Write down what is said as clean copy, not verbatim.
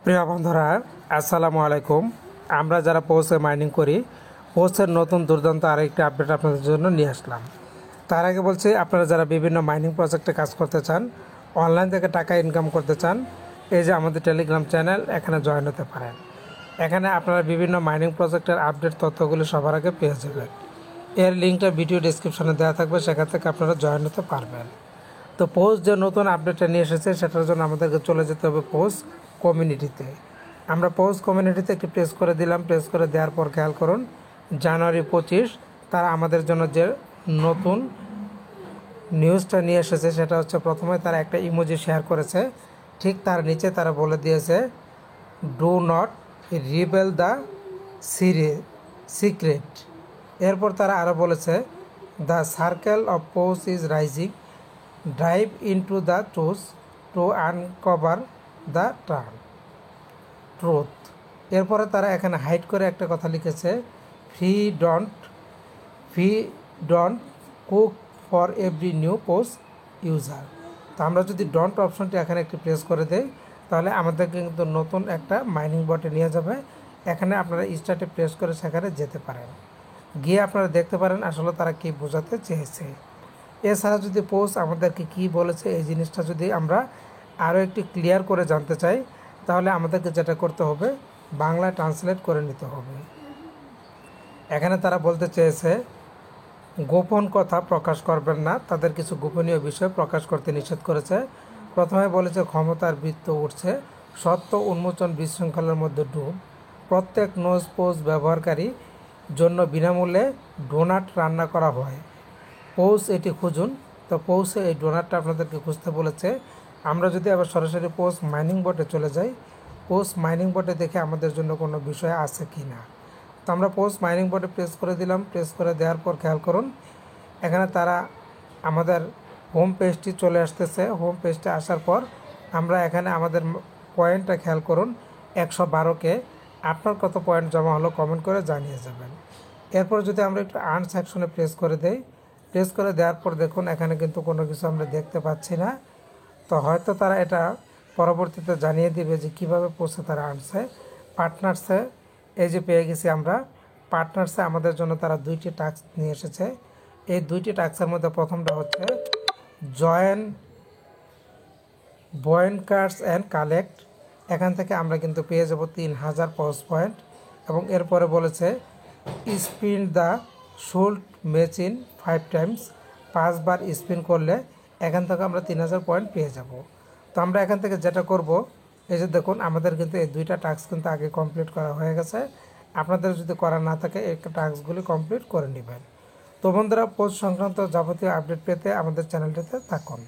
প্রিয় বন্ধুরা, আসসালামু আলাইকুম। আমরা যারা পোস্টে মাইনিং করি, পোস্টের নতুন দুর্দান্ত আরেকটি আপডেট আপনাদের জন্য নিয়ে আসলাম। তার আগে বলছি, আপনারা যারা বিভিন্ন মাইনিং প্রজেক্টে কাজ করতে চান, অনলাইন থেকে টাকা ইনকাম করতে চান, এই যে আমাদের টেলিগ্রাম চ্যানেল, এখানে জয়েন হতে পারেন। এখানে আপনারা বিভিন্ন মাইনিং প্রজেক্টের আপডেট তথ্যগুলি সবার আগে পেয়ে যাবেন। এর লিঙ্কটা ভিডিও ডিসক্রিপশনে দেওয়া থাকবে, সেখান থেকে আপনারা জয়েন হতে পারবেন। তো পোস্ট যে নতুন আপডেটটা নিয়ে এসেছে, সেটার জন্য আমাদেরকে চলে যেতে হবে পোস্ট কমিউনিটিতে। আমরা পোস্ট কমিউনিটিতে একটি প্রেস করে দিলাম। প্রেস করে দেওয়ার পর খেয়াল করুন, জানুয়ারি 25 তারা আমাদের জন্য যে নতুন নিউজটা নিয়ে এসেছে, সেটা হচ্ছে প্রথমে তারা একটা ইমোজি শেয়ার করেছে, ঠিক তার নিচে তারা বলে দিয়েছে ডু নট রিবেল দ্য সিক্রেট। এরপর তারা আরও বলেছে the circle of post is rising, drive into the truth to uncover the truth. এরপরে তারা এখানে হাইড করে একটা কথা লিখেছে, we don't cook for every new post user. তো আমরা যদি ডন্ট অপশনটি এখানে একটি প্রেস করে দেই, তাহলে আমাদেরকে কিন্তু নতুন একটা মাইনিং বটে নিয়ে যাবে। এখানে আপনারা স্টার্টে প্রেস করে সেখানে যেতে পারেন, গিয়ে আপনারা দেখতে পারেন আসলে তারা কী বোঝাতে চেয়েছে। এছাড়া যদি পোস্ট আমাদেরকে কী বলেছে, এই জিনিসটা যদি আমরা আরও একটি ক্লিয়ার করে জানতে চাই, তাহলে আমাদেরকে যেটা করতে হবে, বাংলা ট্রান্সলেট করে নিতে হবে। এখানে তারা বলতে চেয়েছে গোপন কথা প্রকাশ করবেন না, তাদের কিছু গোপনীয় বিষয় প্রকাশ করতে নিষেধ করেছে। প্রথমে বলেছে ক্ষমতার বৃত্ত উঠছে, সত্য উন্মোচন বিশৃঙ্খলার মধ্যে ডুব, প্রত্যেক নোজ পোস্ট ব্যবহারকারী জন্য বিনামূল্যে ডোনাট রান্না করা হয়, পোস্ট এটি খুঁজুন। তো পোস্টে এই ডোনাটটা আপনাদেরকে খুঁজতে বলেছে। আমরা যদি আবার সরাসরি পোস্ট মাইনিং বটে চলে যাই, পোস্ট মাইনিং বটে দেখে আমাদের জন্য কোনো বিষয় আছে কি না। তো আমরা পোস্ট মাইনিং বটে প্রেস করে দিলাম। প্রেস করে দেওয়ার পর খেয়াল করুন, এখানে তারা আমাদের হোম পেজটি চলে আসতেছে। হোম পেজটা আসার পর আমরা এখানে আমাদের পয়েন্টটা খেয়াল করুন, 112কে আপনার কত পয়েন্ট জমা হলো কমেন্ট করে জানিয়ে যাবেন। এরপর যদি আমরা একটু আর্ন সেকশনে প্রেস করে দেই, প্রেস করে দেওয়ার পর দেখুন এখানে কিন্তু কোনো কিছু আমরা দেখতে পাচ্ছি না। তো হয়তো তারা এটা পরবর্তীতে জানিয়ে দিবে যে কীভাবে পোস্টে তারা আনছে। পার্টনার্সে এই যে পেয়ে গেছি আমরা, পার্টনার্সে আমাদের জন্য তারা 2টি টাস্ক নিয়ে এসেছে। এই 2টি টাস্কের মধ্যে প্রথমটা হচ্ছে জয়েন কার্ডস অ্যান্ড কালেক্ট। এখান থেকে আমরা কিন্তু পেয়ে যাব 3000 পোস্ট পয়েন্ট। এবং এরপরে বলেছে spin the shield machine 5 times, 5 বার স্পিন করলে এখান থেকে আমরা 3000 পয়েন্ট পেয়ে যাব। তো আমরা এখান থেকে যেটা করব, এই যে দেখুন আমাদের কিন্তু এই 2টা টাস্ক কিন্তু আগে কমপ্লিট করা হয়ে গেছে। আপনাদের যদি করা না থাকে, এই টাস্কগুলি কমপ্লিট করে নেবেন। তো বন্ধুরা, পোস্ট সংক্রান্ত যাবতীয় আপডেট পেতে আমাদের চ্যানেলটিতে থাকুন।